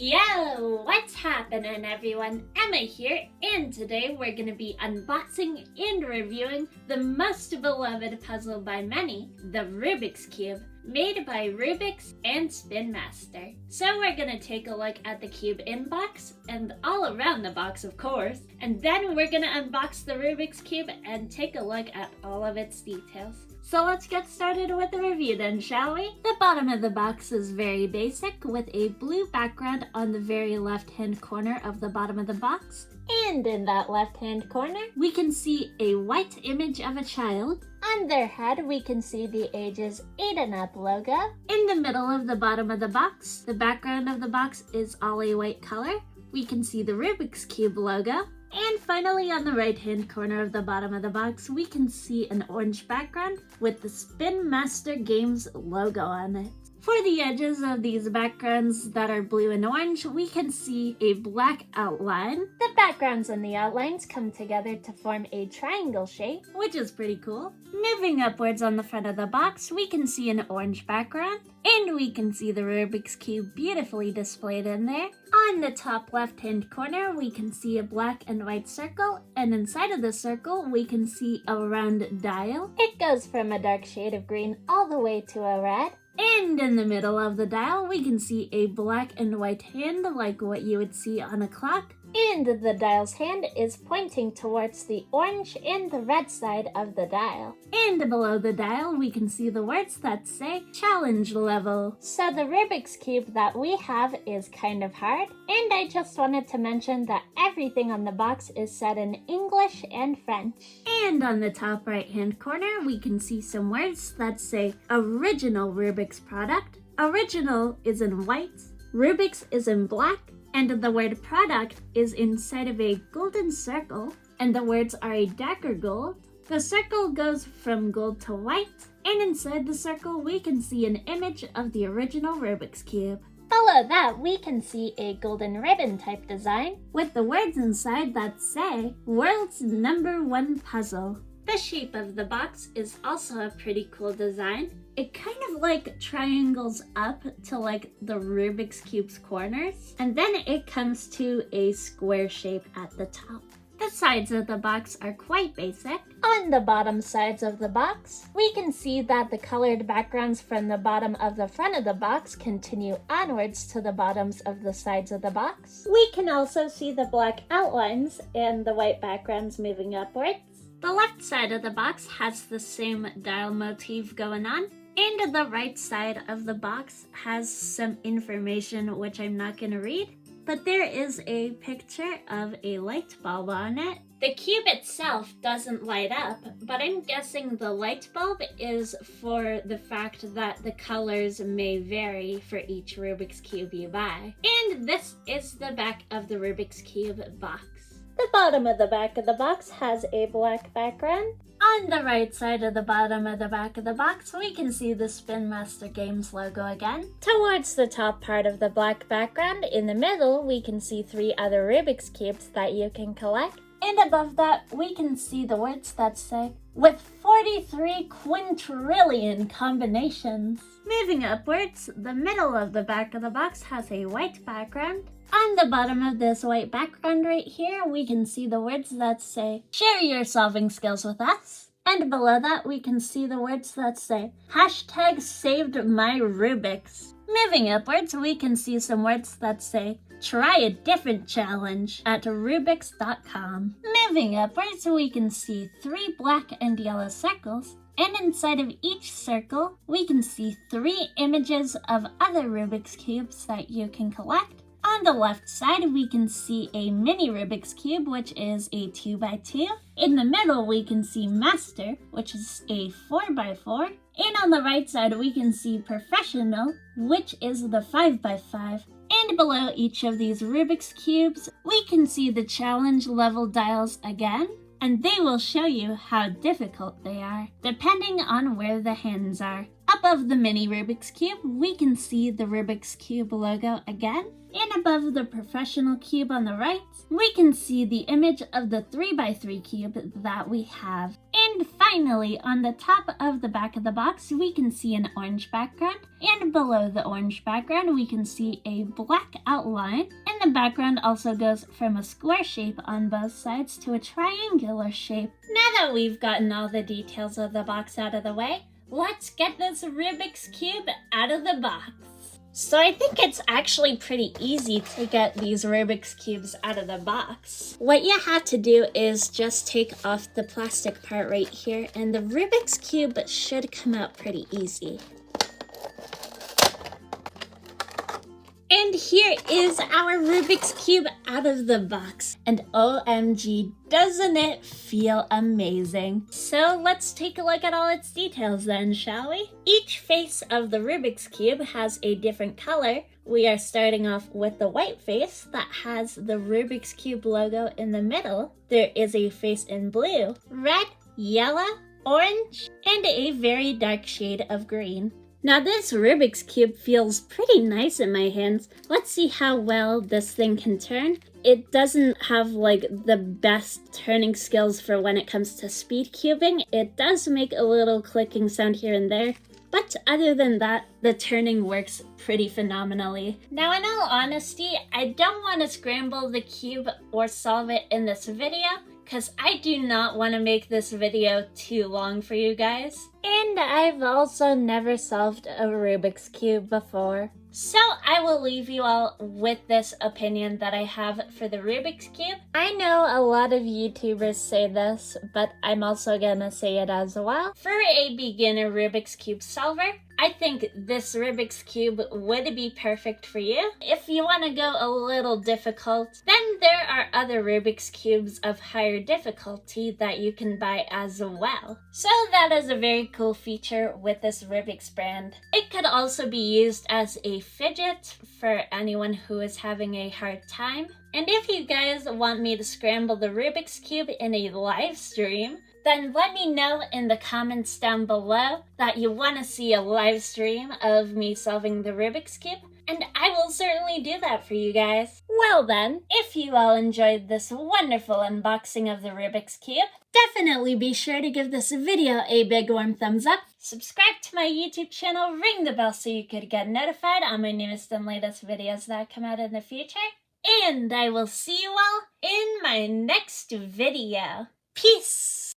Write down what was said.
Yo, what's happening everyone? Emma here, and today we're going to be unboxing and reviewing the most beloved puzzle by many, the Rubik's Cube, made by Rubik's and Spin Master. So we're going to take a look at the cube in box, and all around the box of course, and then we're going to unbox the Rubik's Cube and take a look at all of its details. So let's get started with the review then, shall we? The bottom of the box is very basic with a blue background on the very left-hand corner of the bottom of the box. And in that left-hand corner, we can see a white image of a child. On their head, we can see the ages 8 and up logo. In the middle of the bottom of the box, the background of the box is all a white color. We can see the Rubik's Cube logo. And finally, on the right-hand corner of the bottom of the box, we can see an orange background with the Spin Master Games logo on it. For the edges of these backgrounds that are blue and orange, we can see a black outline. The backgrounds and the outlines come together to form a triangle shape, which is pretty cool. Moving upwards on the front of the box, we can see an orange background, and we can see the Rubik's Cube beautifully displayed in there. On the top left-hand corner, we can see a black and white circle, and inside of the circle, we can see a round dial. It goes from a dark shade of green all the way to a red. And in the middle of the dial, we can see a black and white hand like what you would see on a clock. And the dial's hand is pointing towards the orange and the red side of the dial. And below the dial, we can see the words that say challenge level. So the Rubik's Cube that we have is kind of hard. And I just wanted to mention that everything on the box is said in English and French. And on the top right-hand corner, we can see some words that say original Rubik's product. Original is in white, Rubik's is in black, and the word product is inside of a golden circle, and the words are a darker gold. The circle goes from gold to white, and inside the circle we can see an image of the original Rubik's Cube. Below that, we can see a golden ribbon type design with the words inside that say, World's #1 Puzzle. The shape of the box is also a pretty cool design. It kind of like triangles up to like the Rubik's Cube's corners, and then it comes to a square shape at the top. The sides of the box are quite basic. On the bottom sides of the box, we can see that the colored backgrounds from the bottom of the front of the box continue onwards to the bottoms of the sides of the box. We can also see the black outlines and the white backgrounds moving upwards. The left side of the box has the same dial motif going on, and the right side of the box has some information which I'm not going to read, but there is a picture of a light bulb on it. The cube itself doesn't light up, but I'm guessing the light bulb is for the fact that the colors may vary for each Rubik's Cube you buy. And this is the back of the Rubik's Cube box. The bottom of the back of the box has a black background. On the right side of the bottom of the back of the box, we can see the Spin Master Games logo again. Towards the top part of the black background, in the middle, we can see 3 other Rubik's Cubes that you can collect. And above that, we can see the words that say, with 43 quintillion combinations. Moving upwards, the middle of the back of the box has a white background. On the bottom of this white background right here, we can see the words that say, share your solving skills with us. And below that, we can see the words that say, #SavedMyRubik's. Moving upwards, we can see some words that say, try a different challenge at Rubiks.com. Moving upwards, we can see 3 black and yellow circles. And inside of each circle, we can see 3 images of other Rubik's Cubes that you can collect. On the left side, we can see a mini Rubik's Cube, which is a 2x2. In the middle, we can see Master, which is a 4x4. And on the right side, we can see Professional, which is the 5x5. And below each of these Rubik's Cubes, we can see the challenge level dials again, and they will show you how difficult they are, depending on where the hands are. Above the mini Rubik's Cube, we can see the Rubik's Cube logo again. And above the professional cube on the right, we can see the image of the 3x3 cube that we have. And finally, on the top of the back of the box, we can see an orange background. And below the orange background, we can see a black outline. And the background also goes from a square shape on both sides to a triangular shape. Now that we've gotten all the details of the box out of the way, let's get this Rubik's Cube out of the box. So I think it's actually pretty easy to get these Rubik's Cubes out of the box. What you have to do is just take off the plastic part right here, and the Rubik's Cube should come out pretty easy. And here is our Rubik's Cube out of the box. And OMG, doesn't it feel amazing? So let's take a look at all its details then, shall we? Each face of the Rubik's Cube has a different color. We are starting off with the white face that has the Rubik's Cube logo in the middle. There is a face in blue, red, yellow, orange, and a very dark shade of green. Now this Rubik's Cube feels pretty nice in my hands. Let's see how well this thing can turn. It doesn't have like the best turning skills for when it comes to speed cubing. It does make a little clicking sound here and there, but other than that, the turning works pretty phenomenally. Now in all honesty, I don't want to scramble the cube or solve it in this video, because I do not want to make this video too long for you guys. And I've also never solved a Rubik's Cube before. So I will leave you all with this opinion that I have for the Rubik's Cube. I know a lot of YouTubers say this, but I'm also gonna say it as well. For a beginner Rubik's Cube solver, I think this Rubik's Cube would be perfect for you. If you want to go a little difficult, then there are other Rubik's Cubes of higher difficulty that you can buy as well. So that is a very cool feature with this Rubik's brand. It could also be used as a fidget for anyone who is having a hard time. And if you guys want me to scramble the Rubik's Cube in a live stream, then let me know in the comments down below that you want to see a live stream of me solving the Rubik's Cube, and I will certainly do that for you guys. Well then, if you all enjoyed this wonderful unboxing of the Rubik's Cube, definitely be sure to give this video a big warm thumbs up, subscribe to my YouTube channel, ring the bell so you could get notified on my newest and latest videos that come out in the future, and I will see you all in my next video. Peace!